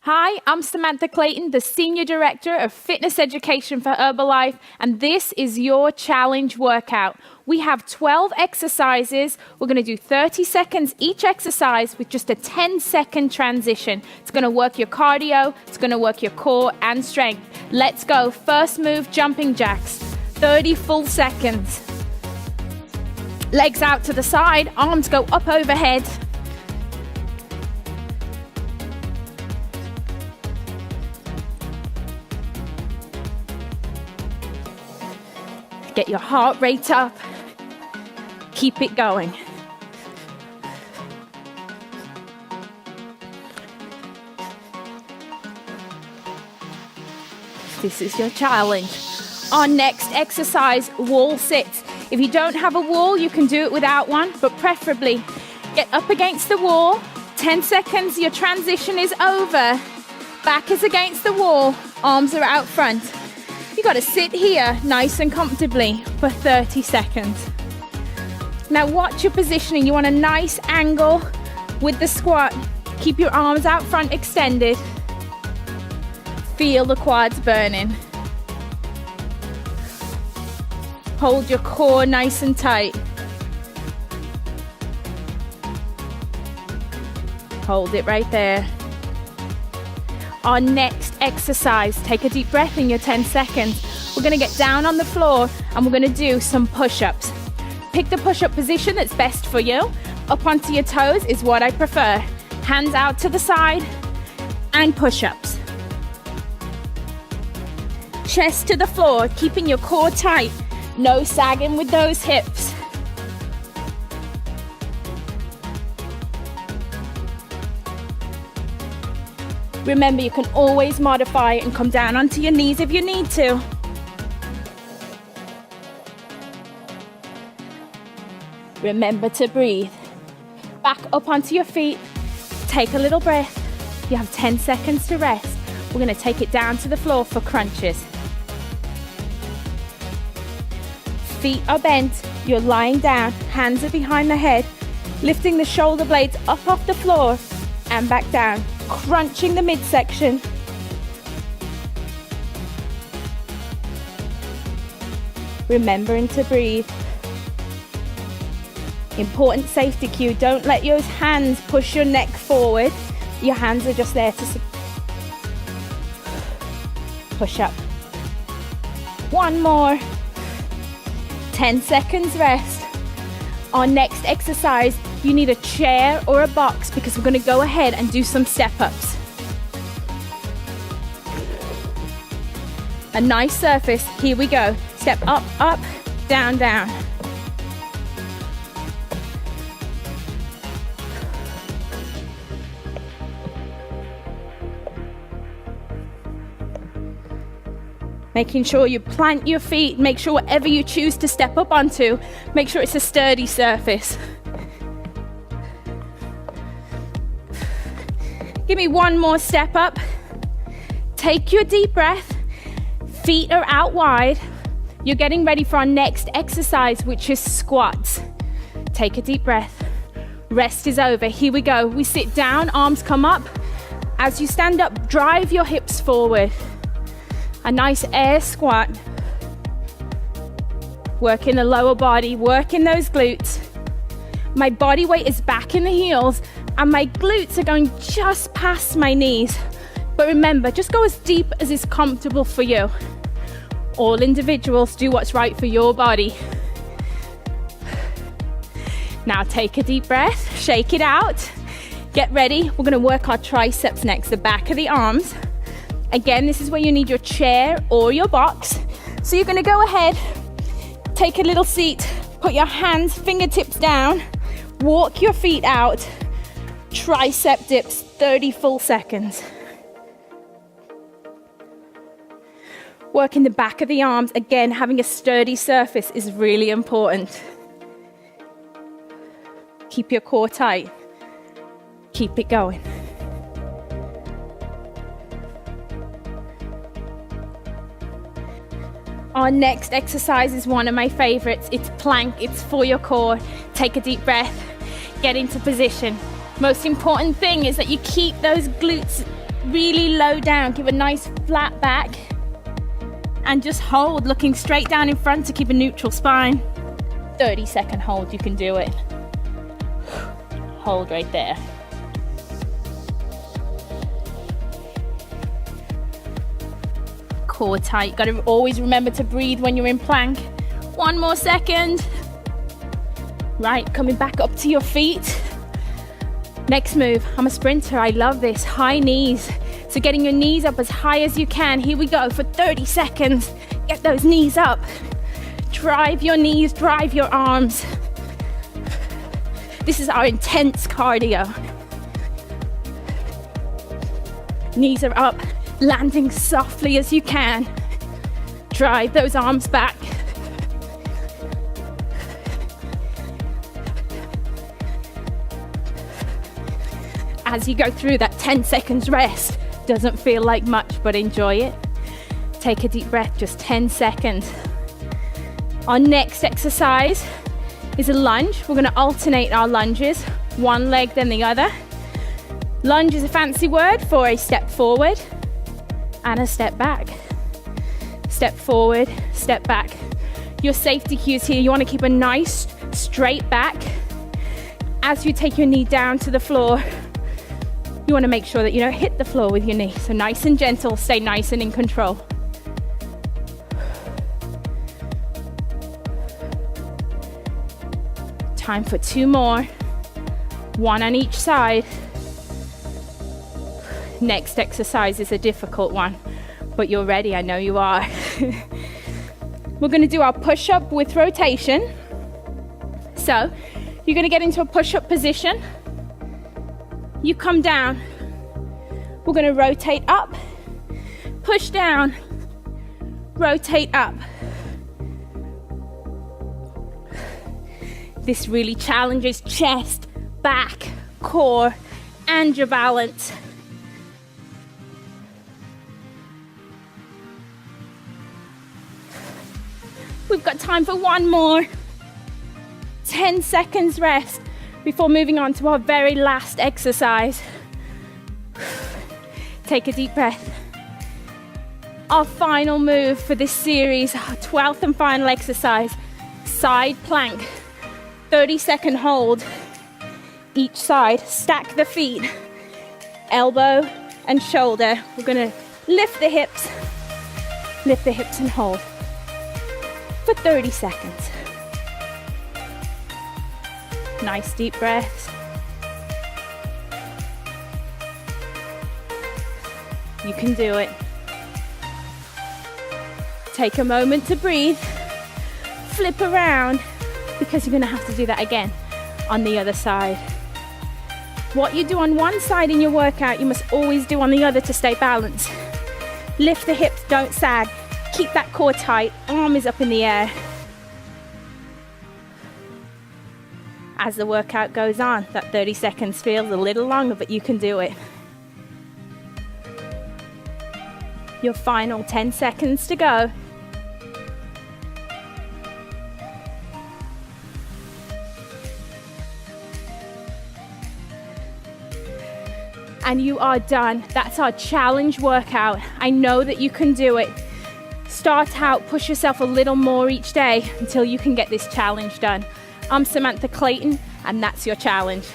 Hi, I'm Samantha Clayton, the Senior Director of Fitness Education for Herbalife, and this is your challenge workout. We have 12 exercises. We're going to do 30 seconds each exercise with just a 10-second transition. It's going to work your cardio, it's going to work your core and strength. Let's go. First move, jumping jacks. 30 full seconds. Legs out to the side, arms go up overhead. Get your heart rate up. Keep it going. This is your challenge. Our next exercise, wall sits. If you don't have a wall, you can do it without one, but preferably get up against the wall. 10 seconds, your transition is over. Back is against the wall, arms are out front. You got to sit here nice and comfortably for 30 seconds. Now watch your positioning. You want a nice angle with the squat. Keep your arms out front extended. Feel the quads burning. Hold your core nice and tight. Hold it right there. Our next exercise, take a deep breath in your 10 seconds. We're going to get down on the floor and we're going to do some push-ups. Pick the push-up position that's best for you. Up onto your toes is what I prefer. Hands out to the side and push-ups. Chest to the floor, keeping your core tight. No sagging with those hips. Remember, you can always modify and come down onto your knees if you need to. Remember to breathe. Back up onto your feet. Take a little breath. You have 10 seconds to rest. We're going to take it down to the floor for crunches. Feet are bent. You're lying down. Hands are behind the head. Lifting the shoulder blades up off the floor and back down. Crunching the midsection. Remembering to breathe. Important safety cue, don't let your hands push your neck forward. Your hands are just there to push up. One more. 10 seconds rest. Our next exercise, you need a chair or a box because we're going to go ahead and do some step-ups. A nice surface. Here we go. Step up, up, down, down. Making sure you plant your feet. Make sure whatever you choose to step up onto, make sure it's a sturdy surface. Give me one more step up. Take your deep breath. Feet are out wide. You're getting ready for our next exercise, which is squats. Take a deep breath. Rest is over. Here we go. We sit down, arms come up. As you stand up, drive your hips forward. A nice air squat. Working the lower body, working those glutes. My body weight is back in the heels and my glutes are going just past my knees. But remember, just go as deep as is comfortable for you. All individuals, do what's right for your body. Now take a deep breath, shake it out. Get ready, we're gonna work our triceps next, the back of the arms. Again, this is where you need your chair or your box. So you're gonna go ahead, take a little seat, put your hands, fingertips down, walk your feet out, tricep dips, 30 full seconds. Working the back of the arms, again, having a sturdy surface is really important. Keep your core tight. Keep it going. Our next exercise is one of my favorites. It's plank, it's for your core. Take a deep breath, get into position. Most important thing is that you keep those glutes really low down. Give a nice flat back and just hold, looking straight down in front to keep a neutral spine. 30-second hold, you can do it. Hold right there. Core tight. Got to always remember to breathe when you're in plank. 1 more second. Right, coming back up to your feet. Next move, I'm a sprinter, I love this. High knees. So getting your knees up as high as you can. Here we go for 30 seconds. Get those knees up. Drive your knees, drive your arms. This is our intense cardio. Knees are up, landing softly as you can. Drive those arms back. As you go through that 10 seconds rest, doesn't feel like much, but enjoy it. Take a deep breath, just 10 seconds. Our next exercise is a lunge. We're gonna alternate our lunges, one leg then the other. Lunge is a fancy word for a step forward and a step back. Step forward, step back. Your safety cues here, you wanna keep a nice straight back. As you take your knee down to the floor, you wanna make sure that you don't hit the floor with your knee. So nice and gentle, stay nice and in control. Time for 2 more, 1 on each side. Next exercise is a difficult one, but you're ready, I know you are. We're gonna do our push-up with rotation. So, you're gonna get into a push-up position. You come down. We're gonna rotate up, push down, rotate up. This really challenges chest, back, core, and your balance. We've got time for 1 more. 10 seconds rest before moving on to our very last exercise. Take a deep breath. Our final move for this series, our 12th and final exercise, side plank. 30-second hold each side. Stack the feet, elbow and shoulder. We're gonna lift the hips and hold for 30 seconds. Nice deep breaths. You can do it. Take a moment to breathe. Flip around, because you're gonna have to do that again on the other side. What you do on one side in your workout, you must always do on the other to stay balanced. Lift the hips, don't sag. Keep that core tight, arm is up in the air. As the workout goes on, that 30 seconds feels a little longer, but you can do it. Your final 10 seconds to go. And you are done. That's our challenge workout. I know that you can do it. Start out, push yourself a little more each day until you can get this challenge done. I'm Samantha Clayton, and that's your challenge.